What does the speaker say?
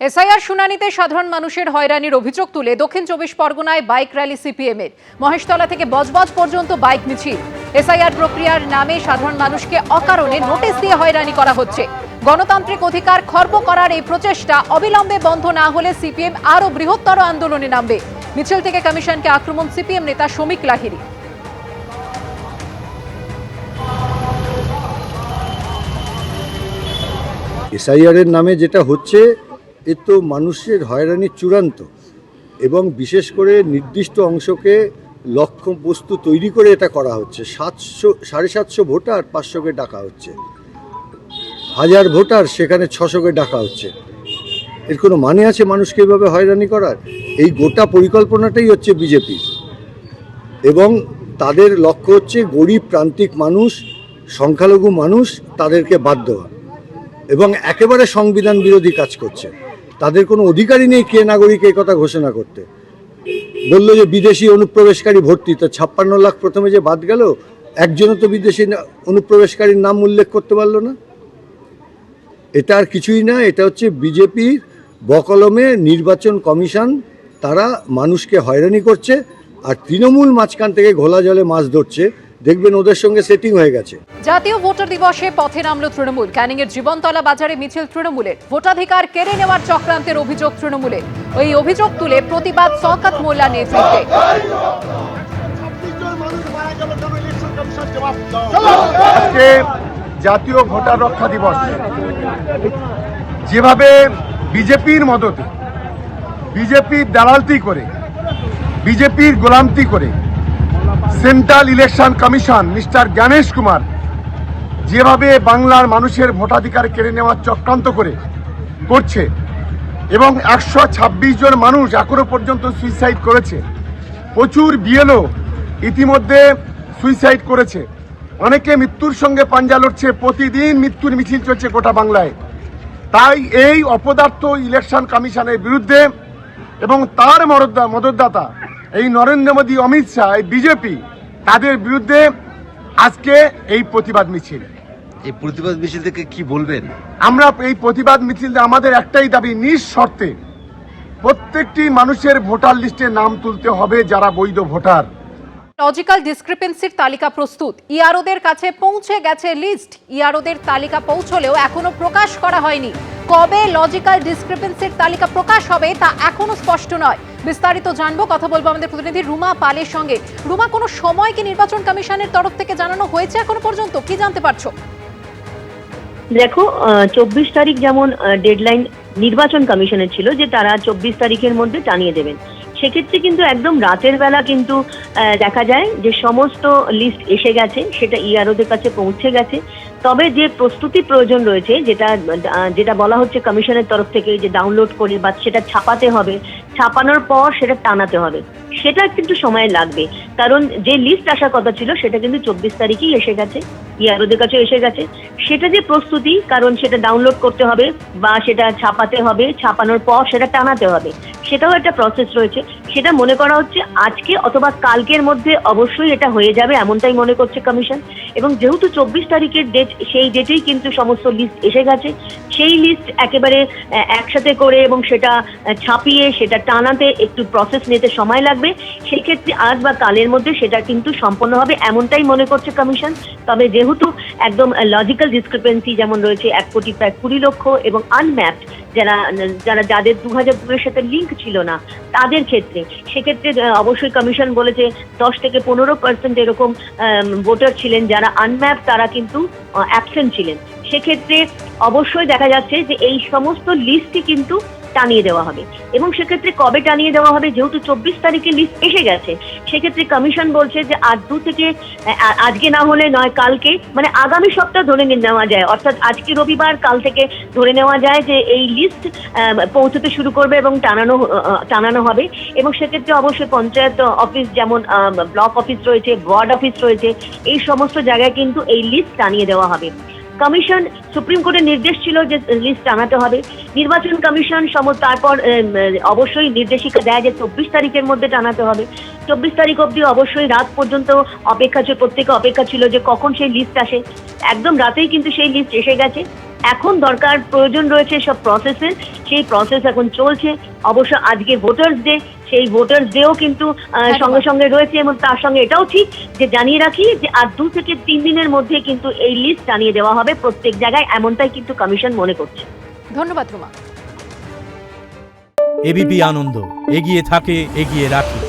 SIR শুনানিতে সাধারণ মানুষের হয়রানির অভিযোগ তুলে দক্ষিণ 24 পরগনায় বাইক র্যালি সিপিএমের। মহেশতলা থেকে বজবজ পর্যন্ত বাইক মিছিল। এসআইআর প্রক্রিয়ার নামে সাধারণ মানুষকে অকারণে নোটিশ দিয়ে হয়রানি করা হচ্ছে। গণতান্ত্রিক অধিকার খর্ব করার এই প্রচেষ্টা অবিলম্বে বন্ধ না হলে সিপিএম আরও বৃহত্তর আন্দোলনে নামবে। মিছিল থেকে কমিশনকে আক্রমণ সিপিএম নেতা শমিক লাহিড়ী। এসআইআর এর নামে যেটা হচ্ছে এ তো মানুষের হয়রানির চূড়ান্ত, এবং বিশেষ করে নির্দিষ্ট অংশকে লক্ষ্য বস্তু তৈরি করে এটা করা হচ্ছে। 700-750 ভোটার 500কে ডাকা হচ্ছে, 1000 ভোটার সেখানে 600কে ডাকা হচ্ছে। এর কোনো মানে আছে মানুষকে এভাবে হয়রানি করার? এই গোটা পরিকল্পনাটাই হচ্ছে বিজেপির, এবং তাদের লক্ষ্য হচ্ছে গরিব প্রান্তিক মানুষ, সংখ্যালঘু মানুষ, তাদেরকে বাদ দেওয়া, এবং একেবারে সংবিধান বিরোধী কাজ করছে। তাদের কোনো অধিকারই নেই কে নাগরিক এই কথা ঘোষণা করতে। বললো যে বিদেশি অনুপ্রবেশকারী ভর্তি, তো 56 লাখ প্রথমে যে বাদ গেল, একজনও তো বিদেশি অনুপ্রবেশকারীর নাম উল্লেখ করতে পারলো না। এটা আর কিছুই না, এটা হচ্ছে বিজেপির বকলমে নির্বাচন কমিশন। তারা মানুষকে হয়রানি করছে, আর তৃণমূল মাঝখান থেকে ঘোলা জলে মাছ ধরছে। দেখবেন ওদের সঙ্গে সেটিং হয়ে গেছে। জাতীয় ভোটার দিবসে পথে নামল তৃণমূল। ক্যানিং এর জীবনতলা বাজারে মিছিল তৃণমূলের। ভোটাধিকার কেড়ে নেওয়ার চক্রান্তের অভিযোগ তৃণমূলের। ওই অভিযোগ তুলে প্রতিবাদ শওকত মোল্লার নেতৃত্বে। আজকে জাতীয় ভোটার রক্ষা দিবস। যেভাবে বিজেপির মদতে, বিজেপির দালালতি করে, বিজেপির গোলামতি করে central election commission mister Gyanesh Kumar যেভাবে বাংলার মানুষের ভোটাধিকার কেড়ে নেওয়ার চক্রান্ত করছে, এবং 126 জন মানুষ এখনো পর্যন্ত সুইসাইড করেছে। প্রচুর বিএলও ইতিমধ্যে সুইসাইড করেছে। অনেকে মৃত্যুর সঙ্গে পাঞ্জা লড়ছে। প্রতিদিন মৃত্যুর মিছিল চলছে গোটা বাংলায়। তাই এই অপদার্থ ইলেকশন কমিশনের বিরুদ্ধে এবং তার মদতদাতা এই নরেন্দ্র মোদী, অমিত শাহ, এই বিজেপি, তাদের বিরুদ্ধে আজকে এই প্রতিবাদ মিছিল। এই প্রতিবাদ মিছিল থেকে কি বলবেন? আমরা এই প্রতিবাদ মিছিল আমাদের একটাই দাবি, নিঃশর্তে প্রত্যেকটি মানুষের ভোটার লিস্টে নাম তুলতে হবে যারা বৈধ ভোটার। লজিক্যাল ডিসক্রিপেন্সির তালিকা প্রস্তুত। ইআরওদের কাছে পৌঁছে গেছে লিস্ট। ইআরওদের তালিকা পৌঁছলেও এখনো প্রকাশ করা হয়নি। কবে লজিক্যাল ডিসক্রিপেন্সির তালিকা প্রকাশ হবে তা এখনো স্পষ্ট নয়। বিস্তারিত জানবো, কথা বলবো আমাদের প্রতিনিধি রুমা পালের সঙ্গে। রুমা, কোনো সময় কি নির্বাচন কমিশনের তরফ থেকে জানানো হয়েছে এখনো পর্যন্ত? কি জানতে পারছো? দেখো, 24 তারিখ যেমন ডেডলাইন নির্বাচন কমিশনের ছিল যে তারা 24 তারিখের মধ্যে টানিয়ে দেবেন, সেক্ষেত্রে কিন্তু একদম রাতের বেলা কিন্তু দেখা যায় যে সমস্ত লিস্ট এসে গেছে, সেটা ইআরওদের কাছে পৌঁছে গেছে। তবে যে প্রস্তুতি প্রয়োজন রয়েছে, যেটা বলা হচ্ছে কমিশনের তরফ থেকে, যে ডাউনলোড করে বা সেটা ছাপাতে হবে, ছাপানোর পর সেটা টানাতে হবে, সেটা কিন্তু সময় লাগবে। কারণ যে লিস্ট আসার কথা ছিল সেটা কিন্তু 24 তারিখেই এসে গেছে, ইআরওদের কাছে এসে গেছে। সেটা যে প্রস্তুতি, কারণ সেটা ডাউনলোড করতে হবে বা সেটা ছাপাতে হবে, ছাপানোর পর সেটা টানাতে হবে, সেটাও একটা প্রসেস রয়েছে। সেটা মনে করা হচ্ছে আজকে অথবা কালকের মধ্যে অবশ্যই এটা হয়ে যাবে, এমনটাই মনে করছে কমিশন। এবং যেহেতু 24 তারিখের ডেট, সেই ডেটেই কিন্তু সমস্ত লিস্ট এসে গেছে। সেই লিস্ট একেবারে একসাথে করে এবং সেটা ছাপিয়ে সেটা টানাতে একটু প্রসেস নিতে সময় লাগবে। সেই ক্ষেত্রে আজ বা কালের মধ্যে সেটা কিন্তু সম্পন্ন হবে, এমনটাই মনে করছে কমিশন। তবে যেহেতু একদম লজিক্যাল ডিসক্রিপেন্সি যেমন রয়েছে 1,20,20,00,000 এবং আনম্যাপড যাদের 2002-এর সাথে লিঙ্ক ছিল না তাদের ক্ষেত্রে, সেক্ষেত্রে অবশ্যই কমিশন বলেছে 10 থেকে 15% এরকম ভোটার ছিলেন যারা আনম্যাপ, তারা কিন্তু অ্যাবসেন্ট ছিলেন। সেক্ষেত্রে অবশ্যই দেখা যাচ্ছে যে এই সমস্ত লিস্টই কিন্তু টানিয়ে দেওয়া হবে। এবং সেক্ষেত্রে কবে টানিয়ে দেওয়া হবে, যেহেতু 24 তারিখে লিস্ট এসে গেছে, সেক্ষেত্রে কমিশন বলছে যে আজকে না হলে নয় কালকে, মানে আগামী সপ্তাহ ধরে নেওয়া যায়, অর্থাৎ আজকে রবিবার, কাল থেকে ধরে নেওয়া যায় যে এই লিস্ট পৌঁছতে শুরু করবে এবং টানানো হবে। এবং সেক্ষেত্রে অবশ্যই পঞ্চায়েত অফিস, যেমন ব্লক অফিস রয়েছে, ওয়ার্ড অফিস রয়েছে, এই সমস্ত জায়গায় কিন্তু এই লিস্ট টানিয়ে দেওয়া হবে। কমিশন, সুপ্রিম কোর্টের নির্দেশ ছিল যে লিস্ট টানাতে হবে। নির্বাচন কমিশন তারপর অবশ্যই নির্দেশিকা দেয় যে 24 তারিখের মধ্যে টানাতে হবে। 24 তারিখ অবধি অবশ্যই রাত পর্যন্ত প্রত্যেকে অপেক্ষা ছিল যে কখন সেই লিস্ট আসে। একদম রাতেই কিন্তু সেই লিস্ট এসে গেছে। এখন দরকার প্রয়োজন রয়েছে সব প্রসেসের, সেই প্রসেস এখন চলছে। অবশ্য আজকে ভোটার্স ডে, সেই ভোটার্স ডেও কিন্তু সঙ্গে সঙ্গে রয়েছে, এবং তার সঙ্গে এটাও ঠিক যে জানিয়ে রাখি যে আর 2 থেকে 3 দিনের মধ্যে কিন্তু এই লিস্ট জানিয়ে দেওয়া হবে প্রত্যেক জায়গায়, এমনটাই কিন্তু কমিশন মনে করছে। ধন্যবাদ রুমা। এবিপি আনন্দ, এগিয়ে থাকে, এগিয়ে রাখে।